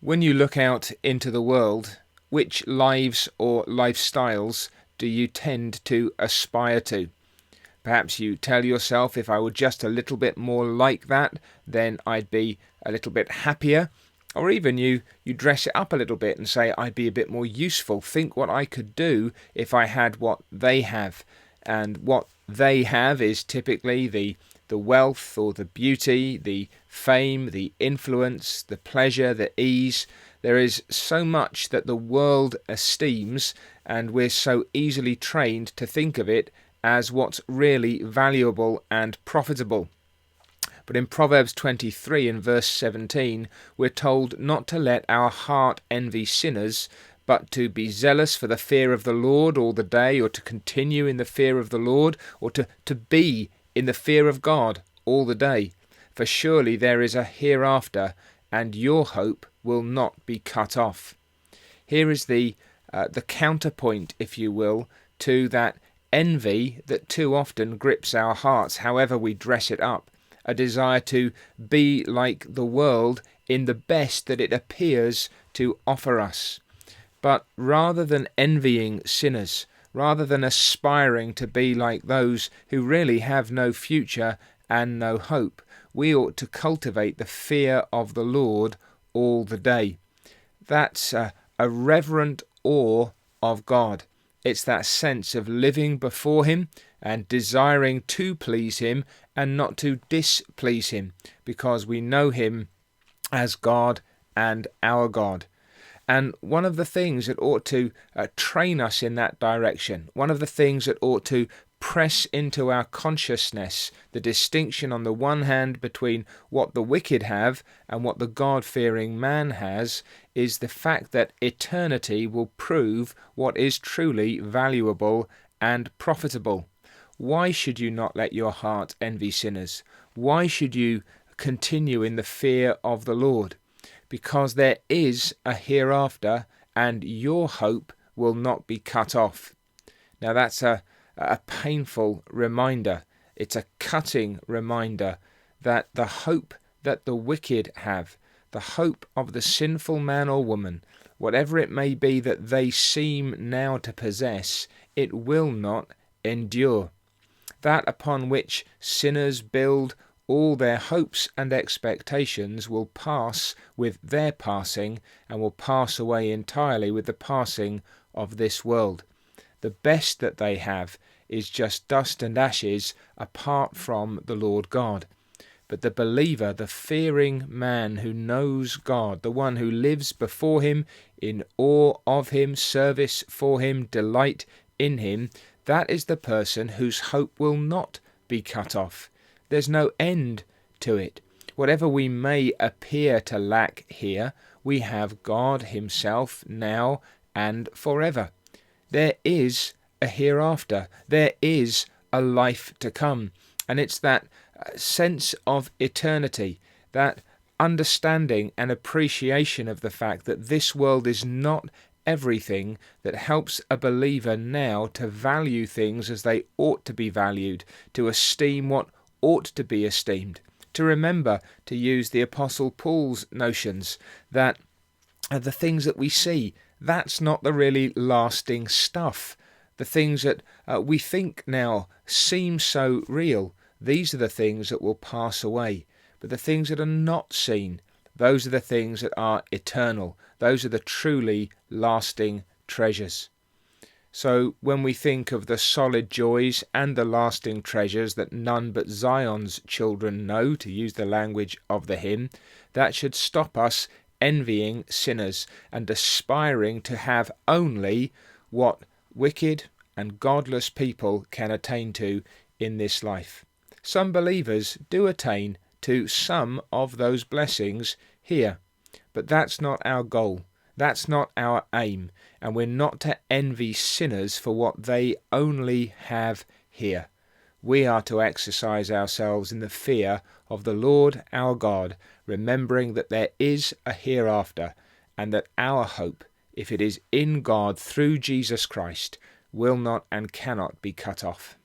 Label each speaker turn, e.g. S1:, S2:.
S1: When you look out into the world, which lives or lifestyles do you tend to aspire to? Perhaps you tell yourself, if I were just a little bit more like that, then I'd be a little bit happier. Or even you dress it up a little bit and say, I'd be a bit more useful. Think what I could do if I had what they have. And what they have is typically the wealth or the beauty, the fame, the influence, the pleasure, the ease. There is so much that the world esteems, and we're so easily trained to think of it as what's really valuable and profitable. But in Proverbs 23 and verse 17, we're told not to let our heart envy sinners, but to be zealous for the fear of the Lord all the day, or to continue in the fear of the Lord, or to be in the fear of God all the day. For surely there is a hereafter, and your hope will not be cut off. Here is the counterpoint, if you will, to that envy that too often grips our hearts, however we dress it up. A desire to be like the world in the best that it appears to offer us. But rather than envying sinners, rather than aspiring to be like those who really have no future and no hope, we ought to cultivate the fear of the Lord all the day. That's a reverent awe of God. It's that sense of living before Him and desiring to please Him and not to displease Him, because we know Him as God and our God. And one of the things that ought to train us in that direction, one of the things that ought to press into our consciousness the distinction on the one hand between what the wicked have and what the God-fearing man has, is the fact that eternity will prove what is truly valuable and profitable. Why should you not let your heart envy sinners? Why should you continue in the fear of the Lord? Because there is a hereafter, and your hope will not be cut off. Now that's a painful reminder. It's a cutting reminder that the hope that the wicked have, the hope of the sinful man or woman, whatever it may be that they seem now to possess, it will not endure. That upon which sinners build all their hopes and expectations will pass with their passing, and will pass away entirely with the passing of this world. The best that they have is just dust and ashes apart from the Lord God. But the believer, the fearing man who knows God, the one who lives before Him in awe of Him, service for Him, delight in Him, that is the person whose hope will not be cut off. There's no end to it. Whatever we may appear to lack here, we have God Himself now and forever. There is a hereafter. There is a life to come. And it's that sense of eternity, that understanding and appreciation of the fact that this world is not everything, that helps a believer now to value things as they ought to be valued, to esteem what ought to be esteemed, to remember, to use the Apostle Paul's notions, that the things that we see, that's not the really lasting stuff. The things that we think now seem so real, these are the things that will pass away. But the things that are not seen, those are the things that are eternal. Those are the truly lasting treasures. So when we think of the solid joys and the lasting treasures that none but Zion's children know, to use the language of the hymn, that should stop us envying sinners and aspiring to have only what wicked and godless people can attain to in this life. Some believers do attain to some of those blessings here, but that's not our goal. That's not our aim, and we're not to envy sinners for what they only have here. We are to exercise ourselves in the fear of the Lord our God, remembering that there is a hereafter, and that our hope, if it is in God through Jesus Christ, will not and cannot be cut off.